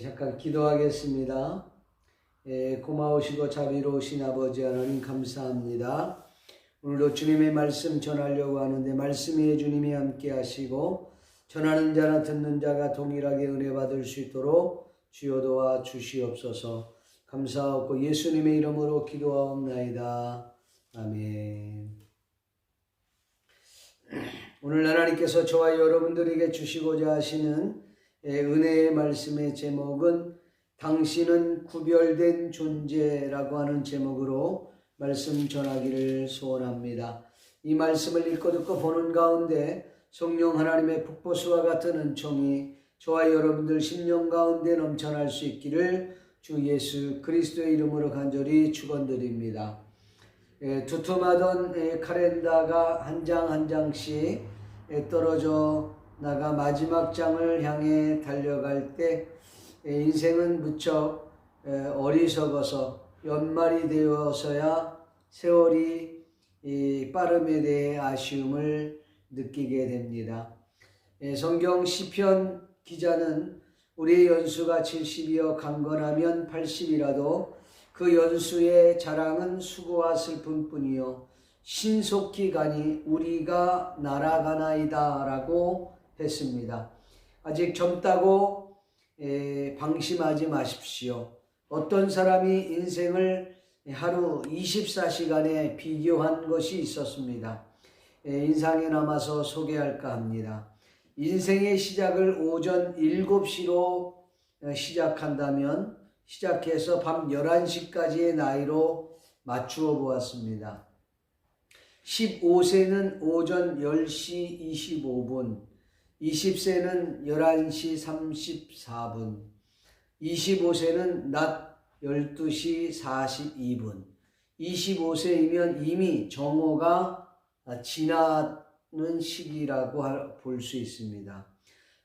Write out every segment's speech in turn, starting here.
잠깐 기도하겠습니다. 고마우시고 자비로우신 아버지 하나님 감사합니다. 오늘도 주님의 말씀 전하려고 하는데 말씀 위에 주님이 함께 하시고 전하는 자나 듣는 자가 동일하게 은혜 받을 수 있도록 주여 도와 주시옵소서. 감사하고 예수님의 이름으로 기도하옵나이다. 아멘. 오늘 하나님께서 저와 여러분들에게 주시고자 하시는 은혜의 말씀의 제목은 당신은 구별된 존재라고 하는 제목으로 말씀 전하기를 소원합니다. 이 말씀을 읽고 듣고 보는 가운데 성령 하나님의 북보수와 같은 은총이 저와 여러분들 심령 가운데 넘쳐날 수 있기를 주 예수 그리스도의 이름으로 간절히 축원드립니다. 두툼하던 카렌다가 한 장 한 장씩 떨어져 나가 마지막 장을 향해 달려갈 때 인생은 무척 어리석어서 연말이 되어서야 세월이 빠름에 대해 아쉬움을 느끼게 됩니다. 성경 시편 기자는 우리의 연수가 70이여 강건하면 80이라도 그 연수의 자랑은 수고와 슬픔뿐이요 신속히 가니 우리가 날아가나이다 라고 했습니다. 아직 젊다고 방심하지 마십시오. 어떤 사람이 인생을 하루 24시간에 비교한 것이 있었습니다. 인상에 남아서 소개할까 합니다. 인생의 시작을 오전 7시로 시작한다면 시작해서 밤 11시까지의 나이로 맞추어 보았습니다. 15세는 오전 10시 25분, 20세는 11시 34분, 25세는 낮 12시 42분, 25세이면 이미 정오가 지나는 시기라고 볼 수 있습니다.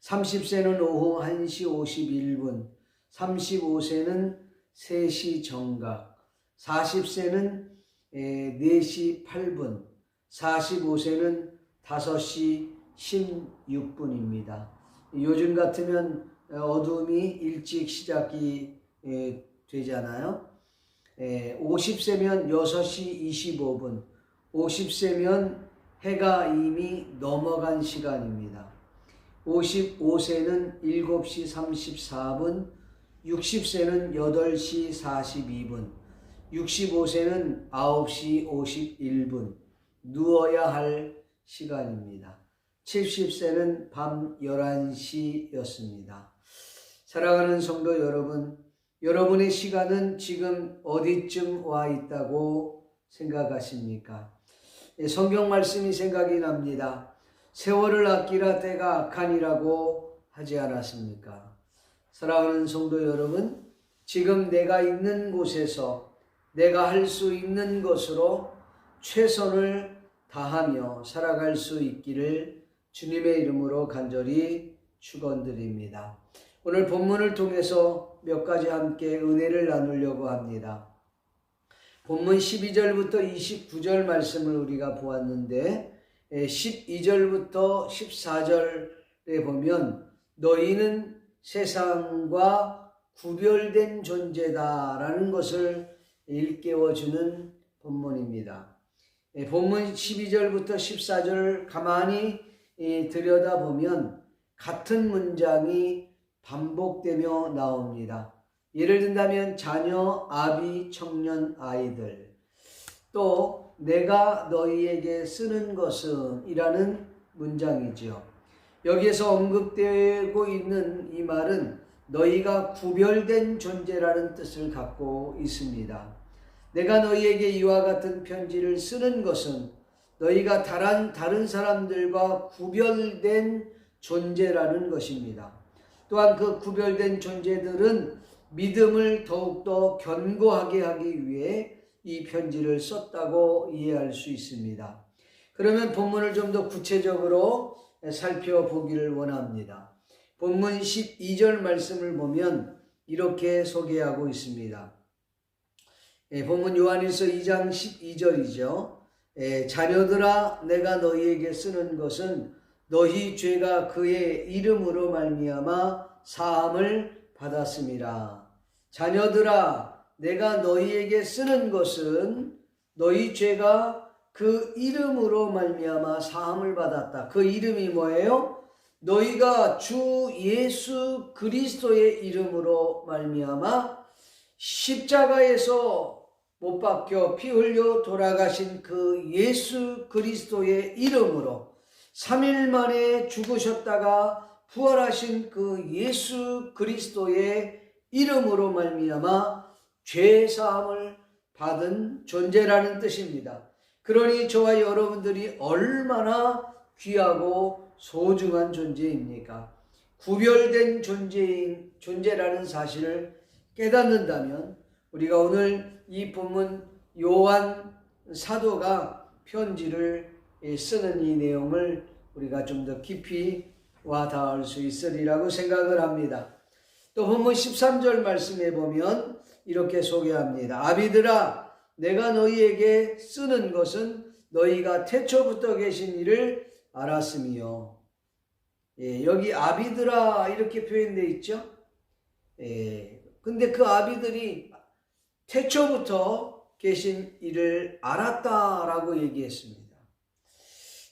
30세는 오후 1시 51분, 35세는 3시 정각, 40세는 4시 8분, 45세는 5시 16분입니다. 요즘 같으면 어둠이 일찍 시작이 되잖아요. 50세면 6시 25분, 50세면 해가 이미 넘어간 시간입니다. 55세는 7시 34분, 60세는 8시 42분, 65세는 9시 51분, 누워야 할 시간입니다. 70세는 밤 11시였습니다. 사랑하는 성도 여러분, 여러분의 시간은 지금 어디쯤 와 있다고 생각하십니까? 성경 말씀이 생각이 납니다. 세월을 아끼라 때가 악하니라고 하지 않았습니까? 사랑하는 성도 여러분, 지금 내가 있는 곳에서 내가 할 수 있는 것으로 최선을 다하며 살아갈 수 있기를 주님의 이름으로 간절히 축원드립니다. 오늘 본문을 통해서 몇 가지 함께 은혜를 나누려고 합니다. 본문 12절부터 29절 말씀을 우리가 보았는데 12절부터 14절에 보면 너희는 세상과 구별된 존재다라는 것을 일깨워주는 본문입니다. 본문 12절부터 14절을 가만히 들여다보면 같은 문장이 반복되며 나옵니다. 예를 든다면 자녀, 아비, 청년, 아이들, 또 내가 너희에게 쓰는 것은 이라는 문장이죠. 여기에서 언급되고 있는 이 말은 너희가 구별된 존재라는 뜻을 갖고 있습니다. 내가 너희에게 이와 같은 편지를 쓰는 것은 너희가 다른 사람들과 구별된 존재라는 것입니다. 또한 그 구별된 존재들은 믿음을 더욱더 견고하게 하기 위해 이 편지를 썼다고 이해할 수 있습니다. 그러면 본문을 좀 더 구체적으로 살펴보기를 원합니다. 본문 12절 말씀을 보면 이렇게 소개하고 있습니다. 본문 요한일서 2장 12절이죠. 자녀들아 내가 너희에게 쓰는 것은 너희 죄가 그의 이름으로 말미암아 사함을 받았음이라. 자녀들아, 내가 너희에게 쓰는 것은 너희 죄가 그 이름으로 말미암아 사함을 받았다. 그 이름이 뭐예요? 너희가 주 예수 그리스도의 이름으로 말미암아 십자가에서 못 박혀 피 흘려 돌아가신 그 예수 그리스도의 이름으로 3일 만에 죽으셨다가 부활하신 그 예수 그리스도의 이름으로 말미암아 죄 사함을 받은 존재라는 뜻입니다. 그러니 저와 여러분들이 얼마나 귀하고 소중한 존재입니까? 구별된 존재라는 사실을 깨닫는다면 우리가 오늘 이 본문 요한 사도가 편지를 쓰는 이 내용을 우리가 좀 더 깊이 와닿을 수 있으리라고 생각을 합니다. 또 본문 13절 말씀에 보면 이렇게 소개합니다. 아비들아, 내가 너희에게 쓰는 것은 너희가 태초부터 계신 이를 알았음이요. 여기 아비들아 이렇게 표현되어 있죠. 근데 그 아비들이 태초부터 계신 이를 알았다라고 얘기했습니다.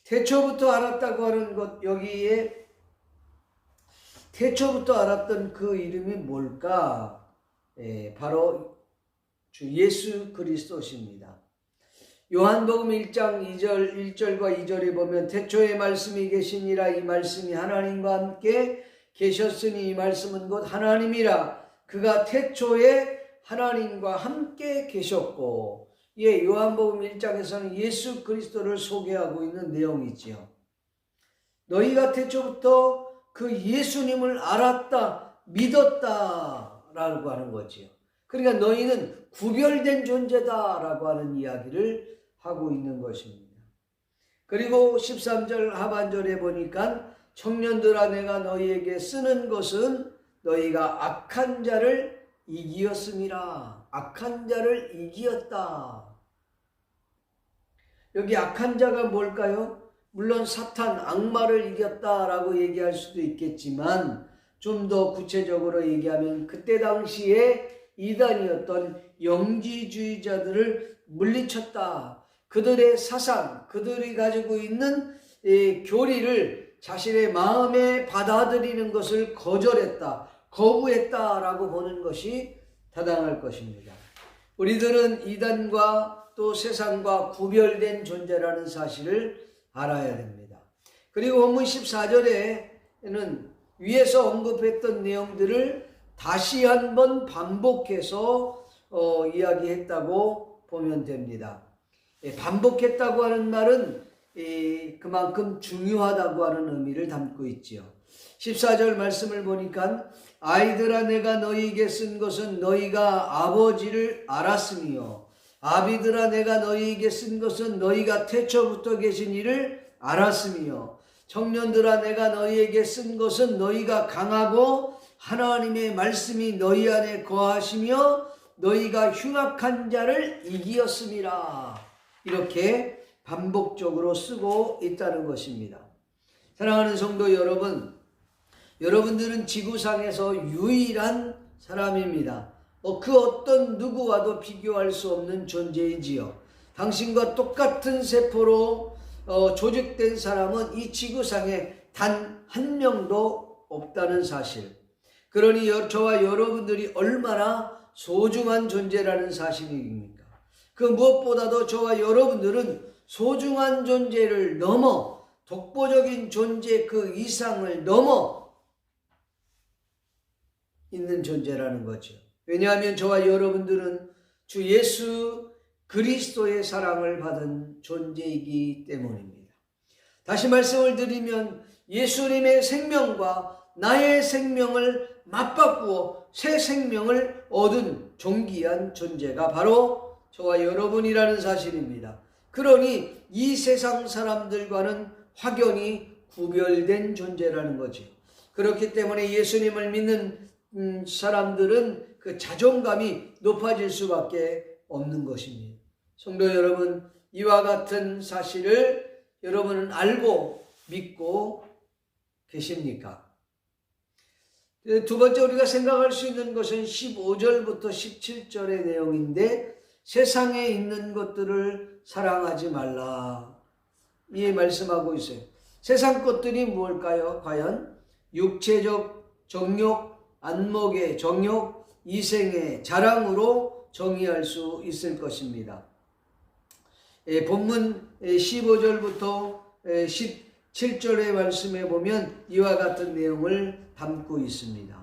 태초부터 알았다고 하는 것, 여기에 태초부터 알았던 그 이름이 뭘까? 바로 주 예수 그리스도십니다. 요한복음 1장 1절과 2절에 보면 태초에 말씀이 계시니라. 이 말씀이 하나님과 함께 계셨으니 이 말씀은 곧 하나님이라. 그가 태초에 하나님과 함께 계셨고, 요한복음 1장에서는 예수 그리스도를 소개하고 있는 내용이지요. 너희가 태초부터 그 예수님을 알았다, 믿었다라고 하는 거지요. 그러니까 너희는 구별된 존재다라고 하는 이야기를 하고 있는 것입니다. 그리고 13절 하반절에 보니까 청년들아, 내가 너희에게 쓰는 것은 너희가 악한 자를 이기었음이라. 악한 자를 이기었다. 여기 악한 자가 뭘까요? 물론 사탄, 악마를 이겼다라고 얘기할 수도 있겠지만 좀 더 구체적으로 얘기하면 그때 당시에 이단이었던 영지주의자들을 물리쳤다. 그들의 사상, 그들이 가지고 있는 교리를 자신의 마음에 받아들이는 것을 거절했다, 거부했다라고 보는 것이 타당할 것입니다. 우리들은 이단과 또 세상과 구별된 존재라는 사실을 알아야 됩니다. 그리고 본문 14절에는 위에서 언급했던 내용들을 다시 한번 반복해서 이야기했다고 보면 됩니다. 반복했다고 하는 말은 그만큼 중요하다고 하는 의미를 담고 있지요. 14절 말씀을 보니까 아이들아, 내가 너희에게 쓴 것은 너희가 아버지를 알았으며, 아비들아, 내가 너희에게 쓴 것은 너희가 태초부터 계신 이를 알았으며, 청년들아, 내가 너희에게 쓴 것은 너희가 강하고 하나님의 말씀이 너희 안에 거하시며 너희가 흉악한 자를 이기었음이라. 이렇게 반복적으로 쓰고 있다는 것입니다. 사랑하는 성도 여러분, 여러분들은 지구상에서 유일한 사람입니다. 그 어떤 누구와도 비교할 수 없는 존재이지요. 당신과 똑같은 세포로 조직된 사람은 이 지구상에 단 한 명도 없다는 사실. 그러니 저와 여러분들이 얼마나 소중한 존재라는 사실입니까? 그 무엇보다도 저와 여러분들은 소중한 존재를 넘어 독보적인 존재 그 이상을 넘어 있는 존재라는 거죠. 왜냐하면 저와 여러분들은 주 예수 그리스도의 사랑을 받은 존재이기 때문입니다. 다시 말씀을 드리면 예수님의 생명과 나의 생명을 맞바꾸어 새 생명을 얻은 존귀한 존재가 바로 저와 여러분이라는 사실입니다. 그러니 이 세상 사람들과는 확연히 구별된 존재라는 거죠. 그렇기 때문에 예수님을 믿는 사람들은 그 자존감이 높아질 수밖에 없는 것입니다. 성도 여러분, 이와 같은 사실을 여러분은 알고 믿고 계십니까? 두 번째 우리가 생각할 수 있는 것은 15절부터 17절의 내용인데, 세상에 있는 것들을 사랑하지 말라, 이 말씀하고 있어요. 세상 것들이 무엇일까요? 과연 육체적 정욕, 안목의 정욕, 이생의 자랑으로 정의할 수 있을 것입니다. 본문 15절부터 17절의 말씀에 보면 이와 같은 내용을 담고 있습니다.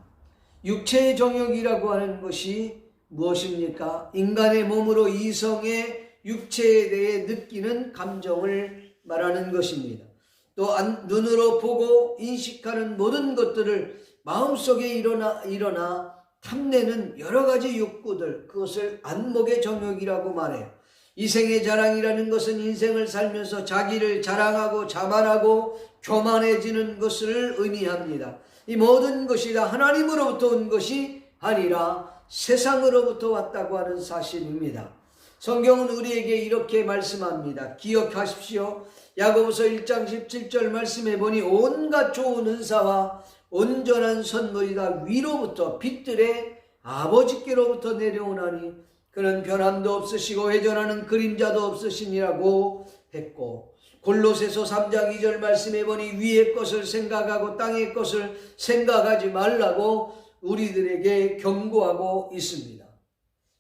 육체의 정욕이라고 하는 것이 무엇입니까? 인간의 몸으로 이성의 육체에 대해 느끼는 감정을 말하는 것입니다. 또 눈으로 보고 인식하는 모든 것들을 마음속에 일어나 탐내는 여러 가지 욕구들, 그것을 안목의 정욕이라고 말해요. 이생의 자랑이라는 것은 인생을 살면서 자기를 자랑하고 자만하고 교만해지는 것을 의미합니다. 이 모든 것이 다 하나님으로부터 온 것이 아니라 세상으로부터 왔다고 하는 사실입니다. 성경은 우리에게 이렇게 말씀합니다. 기억하십시오. 야고보서 1장 17절 말씀해 보니 온갖 좋은 은사와 온전한 선물이 다 위로부터 빛들의 아버지께로부터 내려오나니 그는 변함도 없으시고 회전하는 그림자도 없으시니라고 했고, 골로새서 3장 2절 말씀해 보니 위의 것을 생각하고 땅의 것을 생각하지 말라고 우리들에게 경고하고 있습니다.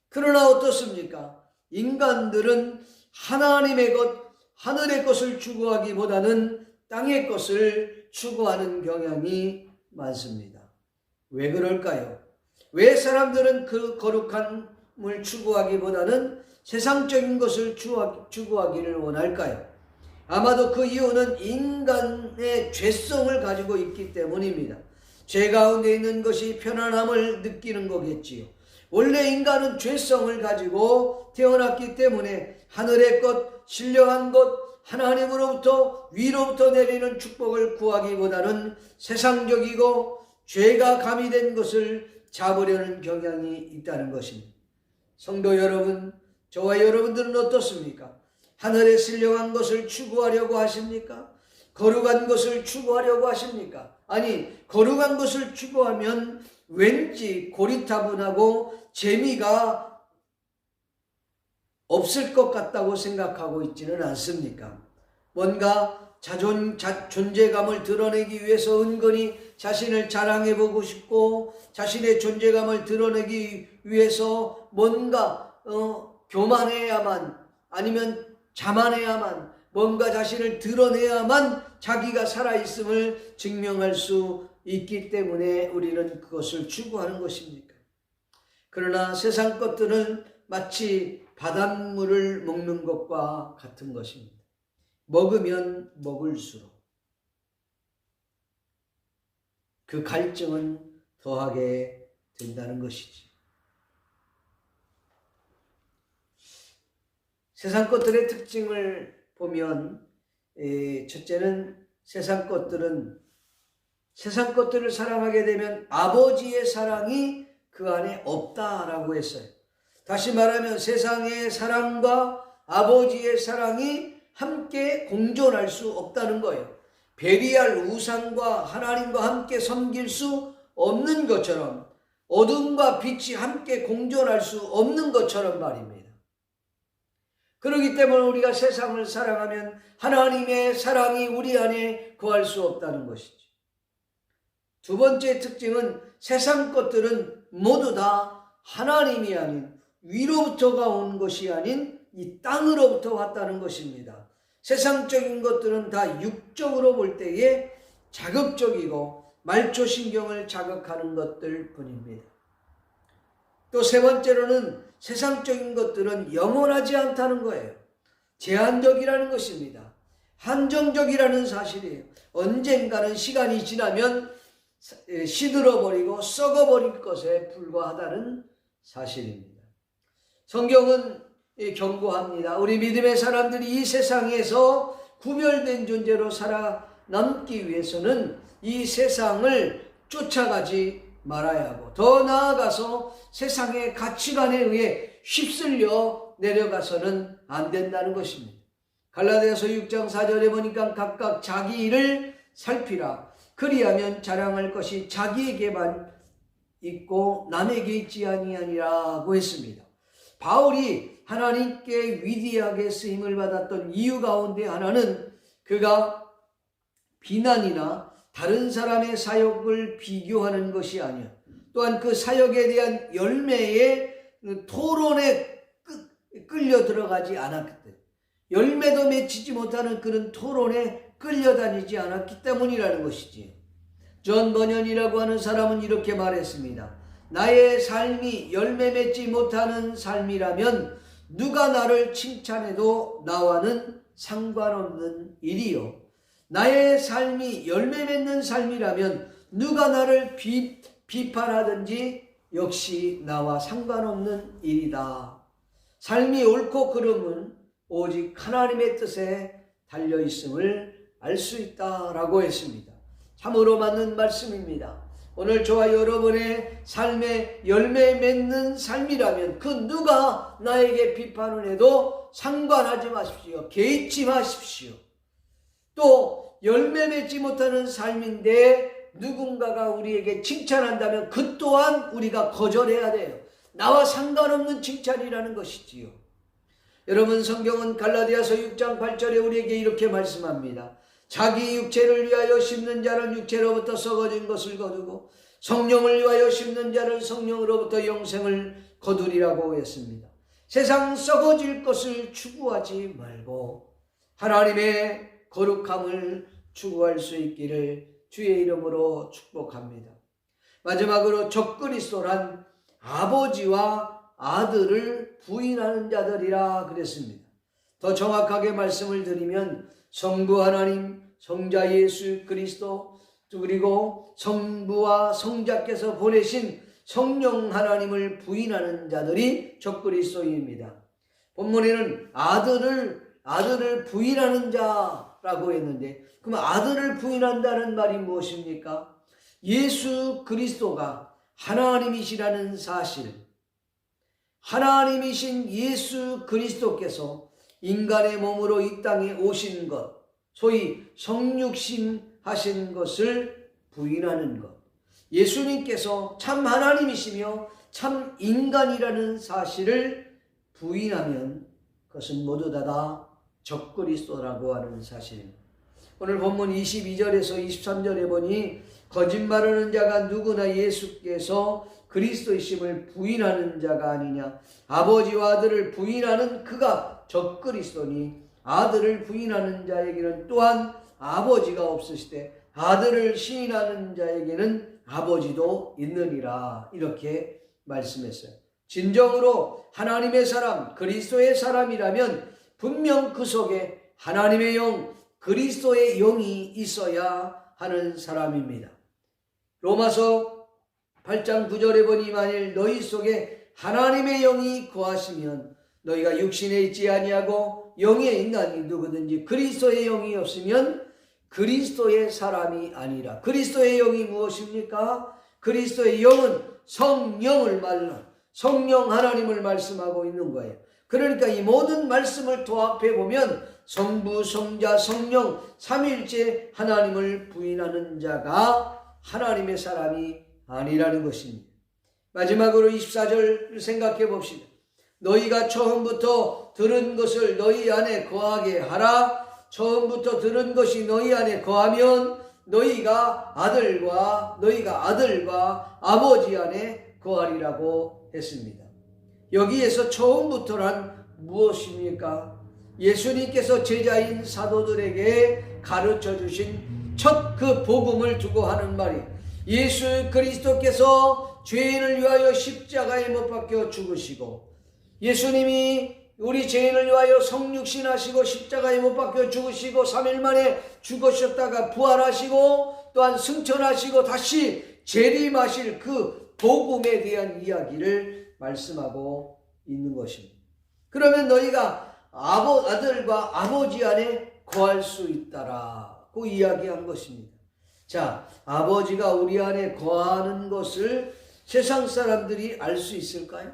그러나 어떻습니까? 인간들은 하나님의 것, 하늘의 것을 추구하기보다는 땅의 것을 추구하는 경향이 많습니다. 왜 그럴까요? 왜 사람들은 그 거룩함을 추구하기보다는 세상적인 것을 추구하기를 원할까요? 아마도 그 이유는 인간의 죄성을 가지고 있기 때문입니다. 죄 가운데 있는 것이 편안함을 느끼는 거겠지요. 원래 인간은 죄성을 가지고 태어났기 때문에 하늘의 것, 신령한 것, 하나님으로부터 위로부터 내리는 축복을 구하기보다는 세상적이고 죄가 가미된 것을 잡으려는 경향이 있다는 것입니다. 성도 여러분, 저와 여러분들은 어떻습니까? 하늘의 신령한 것을 추구하려고 하십니까? 거룩한 것을 추구하려고 하십니까? 아니, 거룩한 것을 추구하면 왠지 고리타분하고 재미가 없을 것 같다고 생각하고 있지는 않습니까? 뭔가 존재감을 드러내기 위해서 은근히 자신을 자랑해보고 싶고, 자신의 존재감을 드러내기 위해서 뭔가 교만해야만, 아니면 자만해야만, 뭔가 자신을 드러내야만 자기가 살아있음을 증명할 수 있기 때문에 우리는 그것을 추구하는 것입니까? 그러나 세상 것들은 마치 바닷물을 먹는 것과 같은 것입니다. 먹으면 먹을수록 그 갈증은 더하게 된다는 것이지. 세상 것들의 특징을 보면, 첫째는 세상 것들을 사랑하게 되면 아버지의 사랑이 그 안에 없다라고 했어요. 다시 말하면 세상의 사랑과 아버지의 사랑이 함께 공존할 수 없다는 거예요. 베리알 우상과 하나님과 함께 섬길 수 없는 것처럼, 어둠과 빛이 함께 공존할 수 없는 것처럼 말입니다. 그렇기 때문에 우리가 세상을 사랑하면 하나님의 사랑이 우리 안에 거할 수 없다는 것이죠. 두 번째 특징은 세상 것들은 모두 다 하나님이 아닌, 위로부터가 온 것이 아닌 이 땅으로부터 왔다는 것입니다. 세상적인 것들은 다 육적으로 볼 때에 자극적이고 말초신경을 자극하는 것들 뿐입니다. 또 세 번째로는 세상적인 것들은 영원하지 않다는 거예요. 제한적이라는 것입니다. 한정적이라는 사실이에요. 언젠가는 시간이 지나면 시들어버리고 썩어버릴 것에 불과하다는 사실입니다. 성경은 경고합니다. 우리 믿음의 사람들이 이 세상에서 구별된 존재로 살아남기 위해서는 이 세상을 쫓아가지 말아야 하고, 더 나아가서 세상의 가치관에 의해 휩쓸려 내려가서는 안 된다는 것입니다. 갈라디아서 6장 4절에 보니까 각각 자기 일을 살피라. 그리하면 자랑할 것이 자기에게만 있고 남에게 있지 아니하니라고 했습니다. 바울이 하나님께 위대하게 쓰임을 받았던 이유 가운데 하나는 그가 비난이나 다른 사람의 사역을 비교하는 것이 아니야. 또한 그 사역에 대한 열매의 토론에 끌려 들어가지 않았기 때문에, 열매도 맺히지 못하는 그런 토론에 끌려다니지 않았기 때문이라는 것이지. 존 버년이라고 하는 사람은 이렇게 말했습니다. 나의 삶이 열매 맺지 못하는 삶이라면 누가 나를 칭찬해도 나와는 상관없는 일이요. 나의 삶이 열매 맺는 삶이라면 누가 나를 비판하든지 역시 나와 상관없는 일이다. 삶이 옳고 그름은 오직 하나님의 뜻에 달려있음을 알 수 있다라고 했습니다. 참으로 맞는 말씀입니다. 오늘 저와 여러분의 삶에 열매 맺는 삶이라면 그 누가 나에게 비판을 해도 상관하지 마십시오. 개의치 마십시오. 또 열매 맺지 못하는 삶인데 누군가가 우리에게 칭찬한다면 그 또한 우리가 거절해야 돼요. 나와 상관없는 칭찬이라는 것이지요. 여러분, 성경은 갈라디아서 6장 8절에 우리에게 이렇게 말씀합니다. 자기 육체를 위하여 심는 자는 육체로부터 썩어진 것을 거두고 성령을 위하여 심는 자는 성령으로부터 영생을 거두리라고 했습니다. 세상 썩어질 것을 추구하지 말고 하나님의 거룩함을 추구할 수 있기를 주의 이름으로 축복합니다. 마지막으로 적그리스도란 아버지와 아들을 부인하는 자들이라 그랬습니다. 더 정확하게 말씀을 드리면 성부 하나님, 성자 예수 그리스도, 그리고 성부와 성자께서 보내신 성령 하나님을 부인하는 자들이 적그리스도입니다. 본문에는 아들을 부인하는 자라고 했는데, 그럼 아들을 부인한다는 말이 무엇입니까? 예수 그리스도가 하나님이시라는 사실, 하나님이신 예수 그리스도께서 인간의 몸으로 이 땅에 오신 것, 소위 성육신 하신 것을 부인하는 것, 예수님께서 참 하나님이시며 참 인간이라는 사실을 부인하면 그것은 모두 다 적그리스도라고 하는 사실입니다. 오늘 본문 22절에서 23절에 보니 거짓말하는 자가 누구나 예수께서 그리스도이심을 부인하는 자가 아니냐, 아버지와 아들을 부인하는 그가 적그리스도니 아들을 부인하는 자에게는 또한 아버지가 없으시되 아들을 시인하는 자에게는 아버지도 있느니라, 이렇게 말씀했어요. 진정으로 하나님의 사람, 그리스도의 사람이라면 분명 그 속에 하나님의 영, 그리스도의 영이 있어야 하는 사람입니다. 로마서 8장 9절에 보니 만일 너희 속에 하나님의 영이 거하시면 너희가 육신에 있지 아니하고 영에 있나니 누구든지 그리스도의 영이 없으면 그리스도의 사람이 아니라. 그리스도의 영이 무엇입니까? 그리스도의 영은 성령을 성령 하나님을 말씀하고 있는 거예요. 그러니까 이 모든 말씀을 도합해 보면 성부, 성자, 성령 삼위일체 하나님을 부인하는 자가 하나님의 사람이 아니라는 것입니다. 마지막으로 24절 생각해 봅시다. 너희가 처음부터 들은 것을 너희 안에 거하게 하라. 처음부터 들은 것이 너희 안에 거하면 너희가 아들과 아버지 안에 거하리라고 했습니다. 여기에서 처음부터란 무엇입니까? 예수님께서 제자인 사도들에게 가르쳐 주신 첫 그 복음을 두고 하는 말이에요. 예수 그리스도께서 죄인을 위하여 십자가에 못 박혀 죽으시고, 예수님이 우리 죄인을 위하여 성육신하시고 십자가에 못 박혀 죽으시고 3일 만에 죽으셨다가 부활하시고 또한 승천하시고 다시 재림하실 그 복음에 대한 이야기를 말씀하고 있는 것입니다. 그러면 너희가 아들과 아버지 안에 거할 수 있다라고 이야기한 것입니다. 자, 아버지가 우리 안에 거하는 것을 세상 사람들이 알 수 있을까요?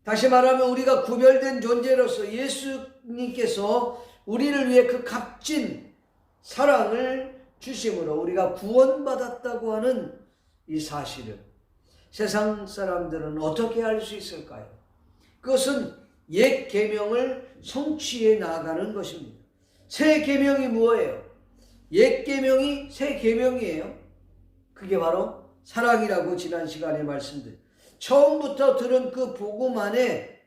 다시 말하면 우리가 구별된 존재로서 예수님께서 우리를 위해 그 값진 사랑을 주심으로 우리가 구원받았다고 하는 이 사실을 세상 사람들은 어떻게 알 수 있을까요? 그것은 옛 계명을 성취해 나가는 것입니다. 새 계명이 뭐예요? 옛 계명이 새 계명이에요. 그게 바로 사랑이라고 지난 시간에 말씀드렸죠. 처음부터 들은 그 복음 안에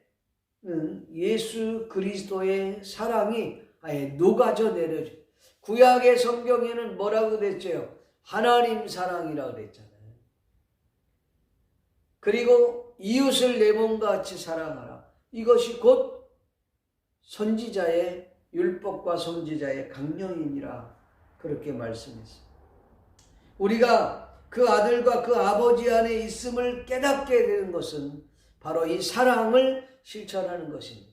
예수 그리스도의 사랑이 아예 녹아져 내려져. 구약의 성경에는 뭐라고 그랬죠? 하나님 사랑이라고 그랬잖아요. 그리고 이웃을 내 몸과 같이 사랑하라. 이것이 곧 선지자의 율법과 선지자의 강령이니라 그렇게 말씀했어요. 우리가 그 아들과 그 아버지 안에 있음을 깨닫게 되는 것은 바로 이 사랑을 실천하는 것입니다.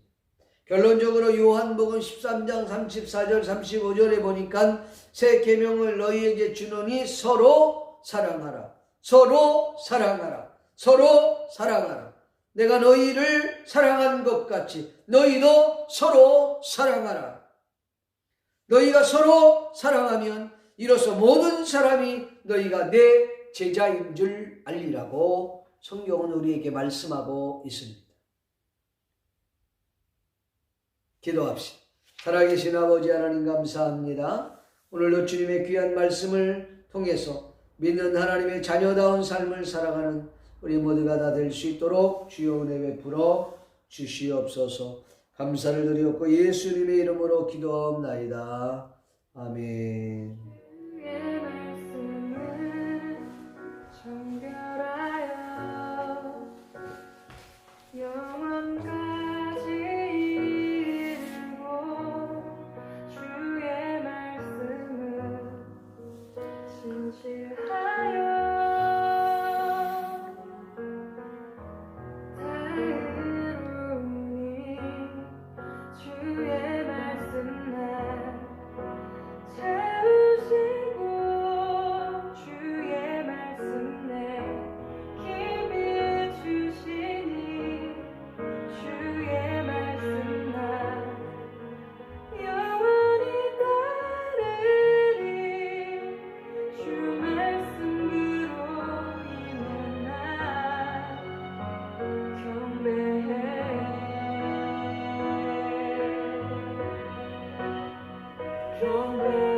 결론적으로 요한복음 13장 34절 35절에 보니까 새 계명을 너희에게 주노니 서로 사랑하라. 서로 사랑하라. 서로 사랑하라. 내가 너희를 사랑한 것 같이 너희도 서로 사랑하라. 너희가 서로 사랑하면 이로써 모든 사람이 너희가 내 제자인 줄 알리라고 성경은 우리에게 말씀하고 있습니다. 기도합시다. 살아계신 아버지 하나님 감사합니다. 오늘도 주님의 귀한 말씀을 통해서 믿는 하나님의 자녀다운 삶을 살아가는 우리 모두가 다 될 수 있도록 주여 은혜 베풀어 주시옵소서. 감사를 드리옵고 예수님의 이름으로 기도하옵나이다. 아멘. 경배